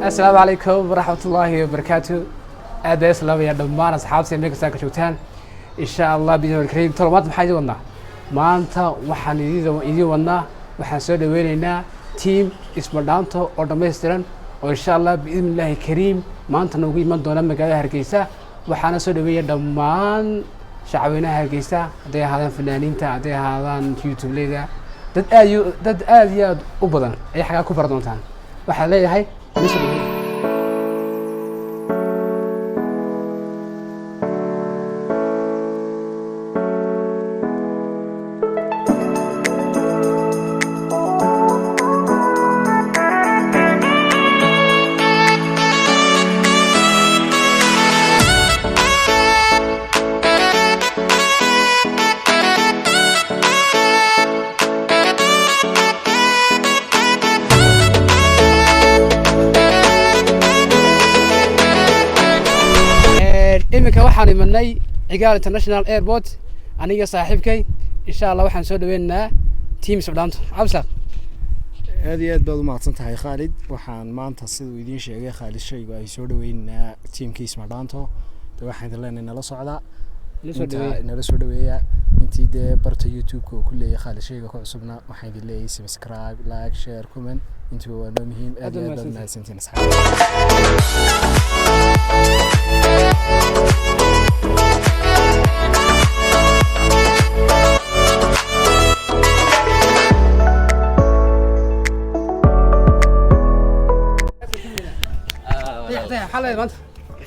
السلام عليكم ورحمة الله وبركاته. أهلا السلام يا دمان أصحاب سيميك ساك شوتان إن شاء الله بإذن الكريم طلبات محاجة ونا ما أنت وحن يدي ونا وحن سود ويننا تيم اسمه دانتو أوردمسترن وإن شاء الله بإذن الله الكريم ما أنت نوجي من دون مجال هرقيسة وحنا سود ويا دمان شعبنا هرقيسة ده هذا فنانين تا ده هذا يوتيوب ليدا dad aad iyo aad u badan ay xagaa ku bar doontaan waxaa leeyahay iminka waxaan imanay cigaal international airport aniga saaxiibkay insha Allah waxaan soo dhaweynaa team Sudanta absaq aad iyo aad baad u mahadsan tahay Khalid waxaan maanta sidoo idin sheegay Khalid shaygu ay soo dhaweynaa teamkiis Sudanta waxaan leenahay nala socda nala soo dhaweeya intii de barta YouTube-ka ku leeyahay Khalid shayga ku cusubna waxaan idin leeyahay subscribe like share comment intuu waa muhiim aad iyo aad mahadsantiin asxaab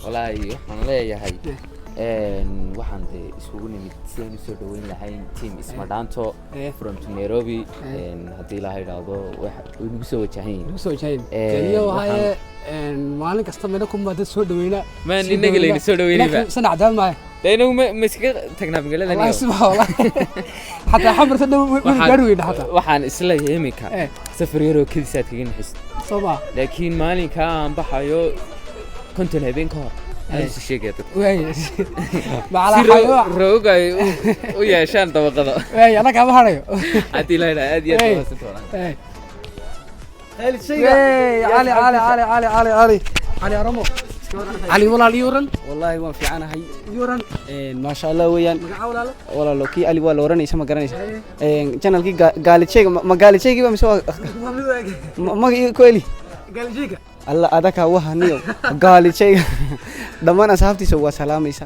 والله waxaan leeyahay waxaan isugu nimid sideen soo dhaweyn lahayn team Sudanta from Nairobi hadii la yiraahdo waxa ugu soo wajahayn iyo waxa maalin kasta meel ku maad soo dhaweeyna ma inaga leeyna soo dhaweynayba sanac daal ma deena ma iska tagnaa magaalada niyo hatta xamarta ma gaarweyn hatta waxaan isla yeemika safar yaro kadisaad kaga naxis sabaa laakiin maalinka aan baxayo konton habeen ka hor ayuu sheegay way macala roogay u yeeshaan dabaqada way anaga ma harayo hadii la yiraahdo aad iyo aad u toona خالد شيء علي رمو علي والله وان في عنا هاي يورن ما شاء الله ويان ولا لو كي علي ولا وراني سما garanaysa channel ki gaalicheyga ma gaalicheyga ma soo ma koeli gaalicheyga alla adaka wahaniyo gaalicheyga dhamaan asxaabtiisa waa salaamaysa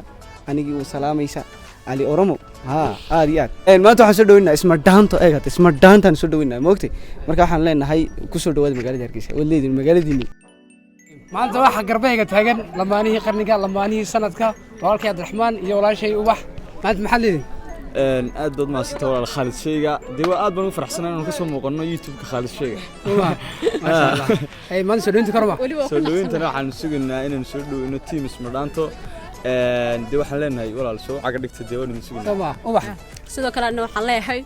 anigi uu salaamaysa علي أورمو ها آدي ما تو حسوا دوينا اسمه دانتو إيه اسمه دانتو نسوا دوينا موقتي مركا حن لنا هاي كسر دواد مقالة هركيسة واللي دي المقالة دي ما أنت واحد قربيه تاجن لما أني قرنك لما أني سندك طوالك يا عبد الرحمن يولا شيء وبح ما أنت محلي دي أد ما ستورا خالد شيء دوا أد بنو فرح سنة أنا كسر مقارنة يوتيوب كخالد شيء ما شاء الله أي ما نسوا أنت كربا سودو أنت راح نسوقنا إن نسودو إنه تيم اسمه دانتو دي waxaan leenahay walaal soo caga dhigta deewan in sugina ubax sidoo kale waxaan leeyahay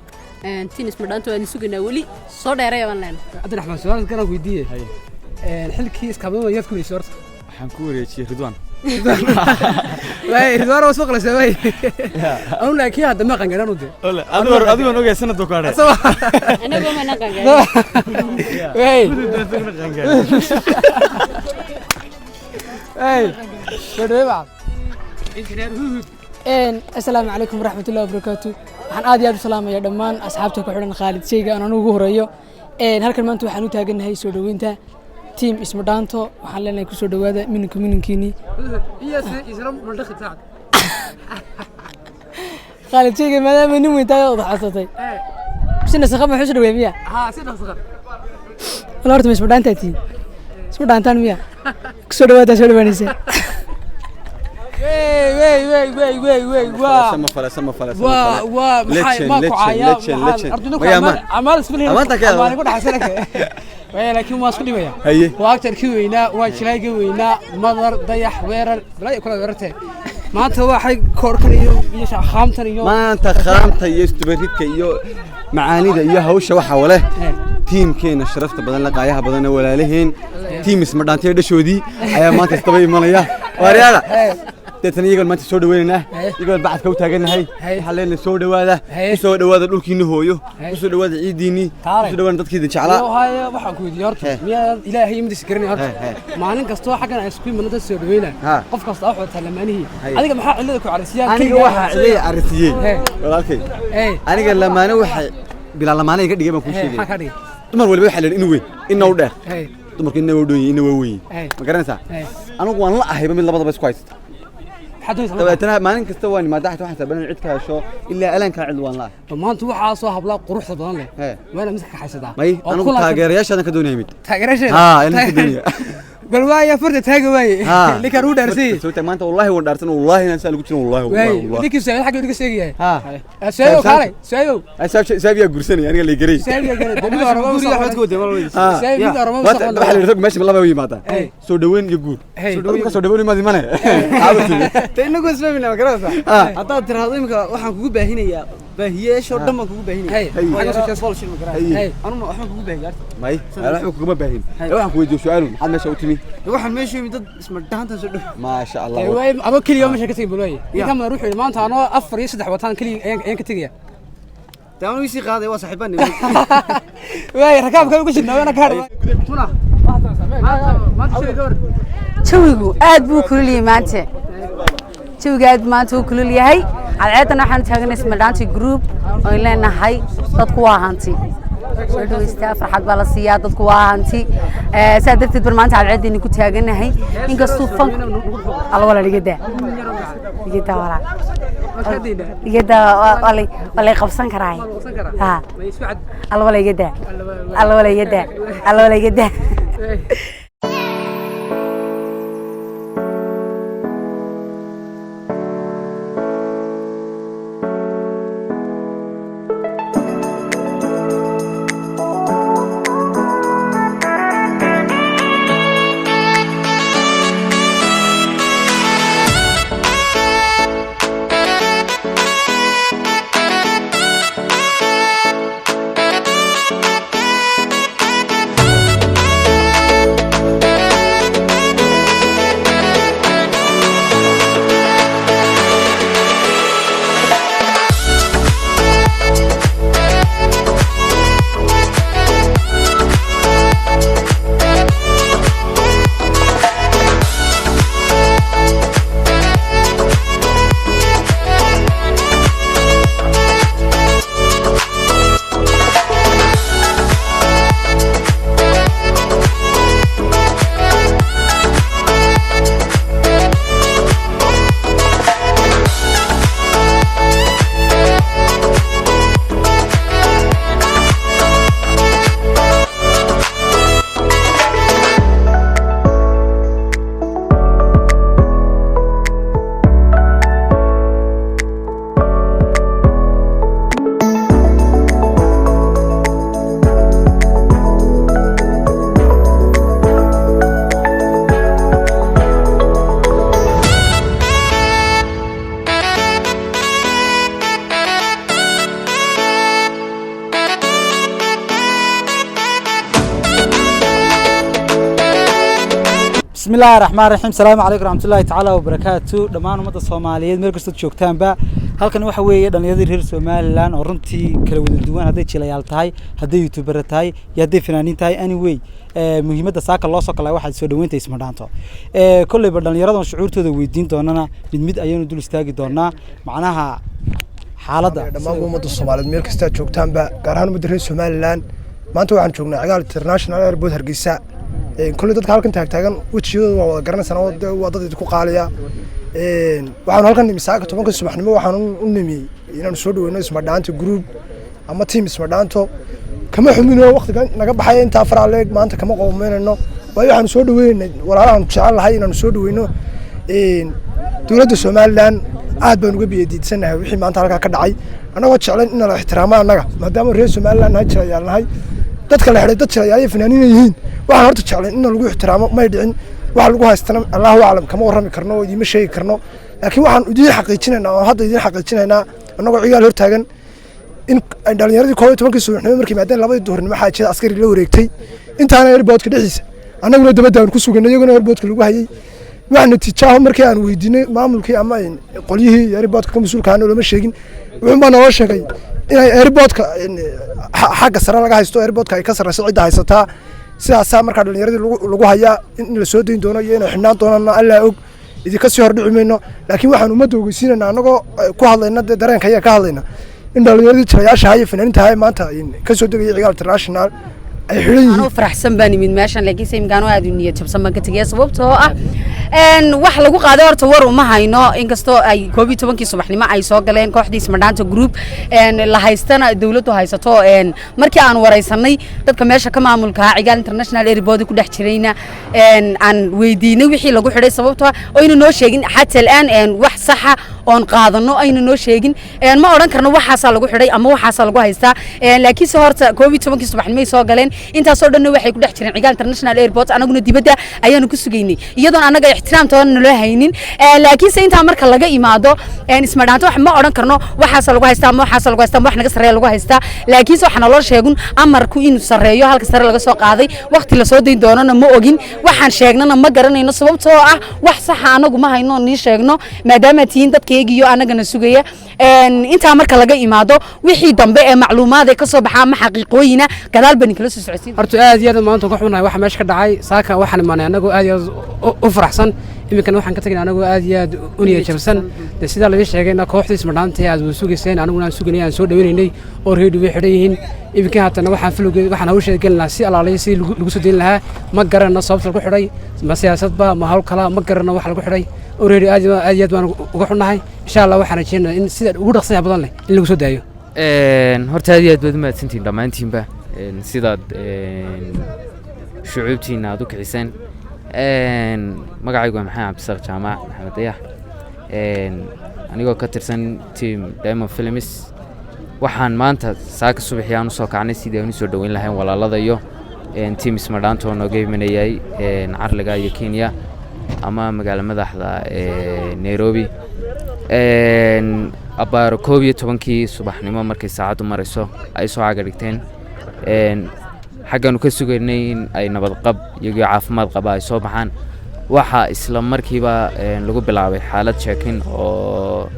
team Sudanta waan sugina wali soo dheeray waan leenahay Abdi Raxmaan su'aal kana weydiiyay xilkii iskaabada yad ku leeyay horta waxaan ku wareejiyay Ridwan Ridwan oo suuq la sameeyay aan laakiin hadda ma qangaran u dee adigoon ogay sanad ka hore anagu ma naqangaran شريبة السلام عليكم ورحمة الله وبركاته waxaan aad iyo aad u salaamayaa dhammaan asxaabta ku xidhan Khalid shayga aan ugu horeeyo halkan maanta waxaan u taaganahay soo dhaweynta team Sudanta waxaan leenahay ku soo dhawaada minkiini Khalid shayga maadaama nin weyn tahay oo xasatay sina saqama xusud weemiya sina saqam wala horta Sudanta tii Sudanta miya ku soo dhawaada soo dhawaanaysa سما فلا ما كعيا عمال سبلين ما نقول حسنك لكن ما اسكت ويا واكثر كوينا واشلاقي وينا مضر ضيح ويرر لا يكون ويرته ما انت واحد كوركن iyo khaamtan iyo maanta khaamta iyo istibaridka iyo macaanida iyo hawsha waxa wale teamkeena sharafta badan la qaayaha badan walaalaheen team Sudanta dhashoodii ayaa maanta istabay imanaya waariyada deetana iyagoon maanta soo dhaweynaynaa iyagoon bacadka u taagannahay waxaa leenahay soo dhawaada kusoo dhawaada dhulkiinni hooyo kusoo dhawaada ciidiinni kusoo dhawaada dadkiida jeclaa waxaan ku weydiiyey horta miyaa ilaahay imadiisa garanay horta maalin kastoo xaggan ay isku imanno dad soo dhaweynaa qof kasta wax wata lamaanihii adiga maxaa cillada ku carisiyaa aniga waxaa cilada carisiyey walaalkay aniga lamaane waxay bilaa lamaane iga dhigay baan kuu sheegay dumar waliba waxaa leeyahay in weyn inna u dheer dumarka inna waa dhoon inna waa weyn ma garanaysaa anigu waan la ahayba mid labadaba isku haysta dabeetana maalin kasta waan imaadaxta waxaan sabanan cid ka hesho ilaa alaanka cid waan la maanta waxaa soo hablaa quruxda badan leh waana mid ka xaysadaa may anigu taageerayaashana ka doonayay mid taageerayaashana inaan ka doonaya bal waaya farta taaga waaye ninkan uu dhaarsay soo taag maanta wallahi waan dhaarsan wallahi inaan saan ugu jirin wallahi ninkan soo xagga dhiga sheegay saayo kale saayo saabiya gursanay aniga la garay saabiya garay damiga hore ma soo xad koode saabiya hore ma soo xad waxa la rag meesha laba way yimaada soo dhaweyn iyo guur soo dhaweyn ma dimane inagu isfahmina ma garanaysaa haddaad tiraahdo imika waxaan kugu baahinayaa baahiyeesho dhan baan kugu baahinaya anuma waxaan kugu baahiyaa may waxba kuguma baahin waxaan ku weydiiyo su'aal maxaad meesha u timi waxaan meesha yimid dad isma dhaantan soo dhow ma sha Allah way aba kaliya meesha ka tagay balay inta ma ruuxi maanta anoo 4 iyo 3 wataan kaliya ayaan ka tagaya taanu isi qaaday waa saaxiibaan way rakaabka ugu jirnaa wana ka hadhay muna jawigu aad buu kululiyay maanta jawiga aad maanta uu kulul yahay cadceedana waxaan taaganay isma dhaanti group oo leenahay dadku waa hanti soo dhaweystaa farxad baa la siiyaa dadku waa hanti saa darteed bar maanta cadceedani ku taaganahay inkastoo fan alla wala ligada wala qabsan karaay ha alla wala ligada بسم الله الرحمن الرحيم السلام عليكم ورحمة الله تعالى وبركاته دمان ومدة الصومالية مركز جوجتان با halkan waxa weeye dhalinyarada reer Soomaaliland oo runtii kala wada duwan haday jilayaal tahay haday youtuber tahay iyo haday fanaaniin tahay anyway muhiimadda saaka loo soo kala waxa soo dhaweynta isma dhaanto kullayba dhalinyarada shucuurtooda weydiin doonana mid ayaynu dul istaagi doonaa macnaha xaaladda dhammaan ummadda Soomaaliyeed meel kasta joogtaan ba gaar ahaan ummadda reer Soomaaliland maanta waxaan joognaa Cigaal International Airport Hargeysa kulli dadka halkan taagan wajiyadooda waa wada garanaysan waa dad ku qaaliya waxaan halkan misaaka 10 subaxnimo waxaan u nimiyay inaan soo dhaweyno isma dhaanto group ama team isma dhaanto kama xumino waqtigan naga baxay inta faraaleeg maanta kama qowmeynayno way waxaan soo dhaweynay walaalahan jecel lahay inaan soo dhaweyno dawladda Soomaaliland aad baan uga biyadiidsanahay wixii maanta halka ka dhacay anagoo jecel in la ixtiraamo anaga maadaama reer Soomaaliland ha jirayaalnahay dadka la xidhay dad jiraya fanaaniin yihiin waxaan horta jecel in lagu ixtiraamo may dhicin waxa lagu haystana Allahu a'lam kama warrami karno oo idima sheegi karno laakiin waxaan idin xaqiijinaynaa oo hadda idin xaqiijinaynaa anagoo ciyaal hor taagan in dhalinyaradii 12 subaxnimo markii maadaama labadii duhurnimo xaajada askari la wareegtay intaana airportka dhixiisa annaguna dabadaan ku suganay iyaguna airportka lagu hayay wax natiijaaho markii aan weydiinay maamulkii ama qolyihii airportka ka mas'uulka ahaa lama sheegin wuxuu baa noo sheegay inay airportka xagga sare laga haysto airportka ay ka sareyso cidda haysataa sidaasaa markaa dhalinyaradii lagu hayaa in la soo dayn doono iyo inay xidhnaan doonaan allaa og idinka sii hordhici mayno laakiin waxaan ummadda ogeysiinayna annagoo ku hadlayna dee dareenka ayaa ka hadlayna in dhalinyaradii jilayaasha iyo fanaaniinta ahaa maanta ka soo degaya cigaal international ay xidhan yihiin anuu faraxsan baan imid meeshan laakiin sayimkaan aad u niyad jabsan baan ka tegaya sababtoo ah wax lagu qaaday horta war uma hayno inkastoo ay 12 subaxnimo ay soo galeen kooxdii Ismadhaanto group la haystana dawladdu haysato markii aan wareysanay dadka meesha ka maamulka cigaal international airport ku dhex jirayna aan weydiinay wixii lagu xidhay sababtoo ah oo inuu noo sheegin xataa aan wax sax ah oon qaadano aynu noo sheegin ma oran karno waxaas lagu xidhay ama waxaas lagu haystaa laakiin se horta 12 subaxnimo soo galeen intaas oo dhan waxay ku dhex jireen cigaal international airport anaguna dibadda ayaanu ku sugaynay iyadoo anaga ixtiraamtoona loo haynin laakiin se inta marka laga imaado Ismadhaanto wax ma oran karno waxaas lagu haystaa ama waxaas lagu haystaa wax naga sareeyo lagu haystaa laakiin se waxana loo sheegun amarku inuu sareeyo halka sare laga soo qaaday waqti la soo dayn doonana ma ogin waxaan sheegnana ma garanayno sababtoo ah wax sax anagu ma hayno ni sheegno maadaama tiin dadkaygiyo anagana sugaya inta marka laga imaado wixii dambe ee macluumaad ka soo baxaa ma xaqiiqooyina gadaal bani kala soo socodsiin horta aad iyo aad maanta ku xunahay waxa meesha ka dhacay saaka waxaan imaanay anagu aad iyo aad u faraxsan imikana waxaan ka tagnay anagu aad iyo aad u niyad jabsan sida la sheegayna kooxda Ismadhaanto aad u sugayseen anaguna aan sugaynay aan soo dhaweynay oo reedu way xidhan yihiin imika haatana waxaan filowgeed waxaan hawsha galnaa si alaalay si lagu soo deyn lahaa ma garanayno sababta lagu xidhay ma siyaasadba ma hawl kala ma garanayno wax lagu xidhay oo reedu aad iyo aad baan uga xunahay insha Allah waxaan rajeynayaa in sida ugu dhaqsiya badan leh in lagu soo daayo horta aad iyo aad baad mahadsantiin dhammaantiinba sidaad shucuubtiina aad u kiciseen magacaygu waa maxamed cabdisaaq jaamac maxamed dayax anigoo ka tirsan team Diamond Films waxaan maanta saaka subaxii aan u soo kacnay sidii aan u soo dhaweyn lahayn walaalada iyo team Ismadhaanto nooga imanayay Carliga iyo Kenya ama magaala madaxda Nairobi abaar 12 subaxnimo markay saacadu marayso ay soo caga dhigteen xaggan ka sugaynay in ay nabad qab iyo caafimaad qaba ay soo baxaan waxa isla markiiba lagu bilaabay xaalad check-in oo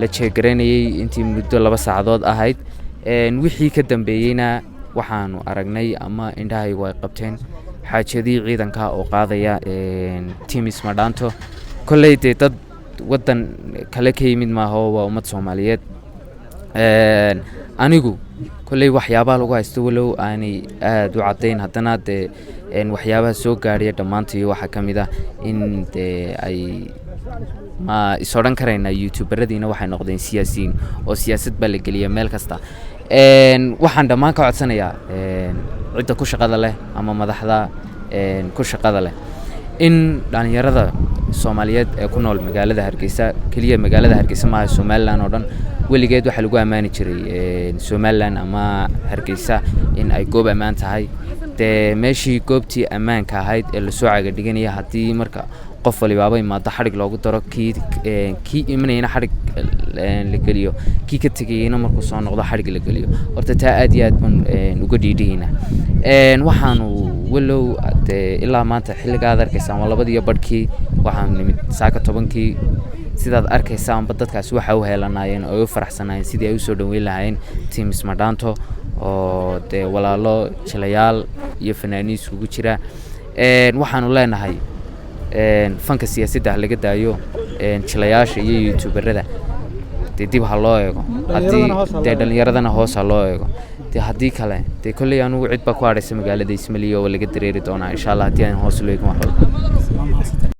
la check-gareynayay intii muddo 2 saacadood ahayd wixii ka dambeeyayna waxaanu aragnay ama indhahaygu ay qabteen xaajadii ciidanka oo qaadaya team Ismadhaanto kolley dad wadan kale ka yimid ma aha waa ummad Soomaaliyeed anigu kolley waxyaabaha lagu haysto walow aanay aad u cadeyn haddana waxyaabaha soo gaadhay dhamaantii waxa kamid ah in ay ma isoran karayna youtuberadiina waxay noqdeen siyaasiyiin oo siyaasad baa la geliya meel kasta waxaan dhammaan ka codsanayaa cidda ku shaqada leh ama madaxda ku shaqada leh in dhalinyarada Soomaaliyeed ee ku nool magaalada Hargeysa kaliya magaalada Hargeysa ma aha Somaliland oo dhan weligeed waxa lagu amaani jiray Somaliland ama Hargeysa in ay goob amaan tahay meeshii goobtii amaanka ahayd ee la soo caga dhiganaya hadii marka qof waliba imaado xarig loogu daro kii imanayna xarig la geliyo kii ka tagayna markuu soo noqdo xarig la geliyo horta taa aad iyo aad baan uga dhiidhiyayna waxaanu walow ilaa maanta xilliga aad arkaysaan waa 2:00 waxaan nimid saaka 10kii sidaad arkaysaan dadkaas waxa u heelanaayeen oo u faraxsanaayeen sidii ay u soo dhaweyn lahaayeen team Ismadhaanto oo walaalo jilayaal iyo fanaaniin isugu jira waxaanu leenahay fanka siyaasadda laga daayo jilayaasha iyo youtuberada dib ha loo eego hadii dhalinyaradana hoos ha loo eego hadii kale kolley aanu cid ba ku araysa magaalada Ismaliyo oo laga dareeri doonaa insha Allah hadii aan hoos loo eegno wax walba